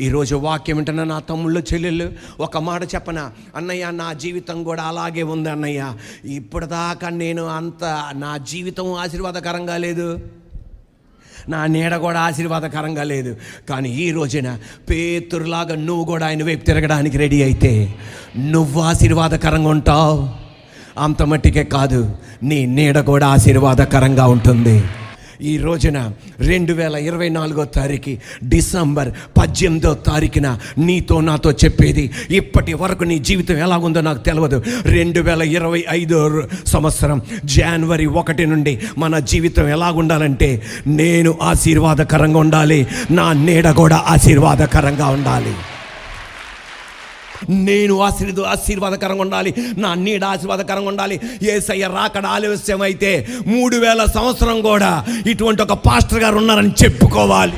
ఈరోజు వాక్యం వింటున్న నా తమ్ముళ్ళు చెల్లెళ్ళు, ఒక మాట చెప్పనా అన్నయ్య, నా జీవితం కూడా అలాగే ఉంది అన్నయ్య. ఇప్పటిదాకా నేను నా జీవితం ఆశీర్వాదకరంగా లేదు, నా నీడ కూడా ఆశీర్వాదకరంగా లేదు. కానీ ఈ రోజున పేతురులాగా నువ్వు కూడా ఆయన వైపు తిరగడానికి రెడీ అయితే నువ్వు ఆశీర్వాదకరంగా ఉంటావు. అంత మట్టికే కాదు, నీ నీడ కూడా ఆశీర్వాదకరంగా ఉంటుంది. ఈ రోజున 2024 డిసెంబర్ 18 నీతో నాతో చెప్పేది, ఇప్పటి వరకు నీ జీవితం ఎలాగుందో నాకు తెలియదు. 2025 సంవత్సరం జనవరి 1 నుండి మన జీవితం ఎలాగుండాలంటే, నేను ఆశీర్వాదకరంగా ఉండాలి, నా నీడ కూడా ఆశీర్వాదకరంగా ఉండాలి. నేను ఆశీర్వాదకరంగా ఉండాలి, నా నీడ ఆశీర్వాదకరంగా ఉండాలి. యేసయ్య రాకడ ఆలస్యం అయితే 3000 సంవత్సరం కూడా ఇటువంటి ఒక పాస్టర్ గారు ఉన్నారని చెప్పుకోవాలి.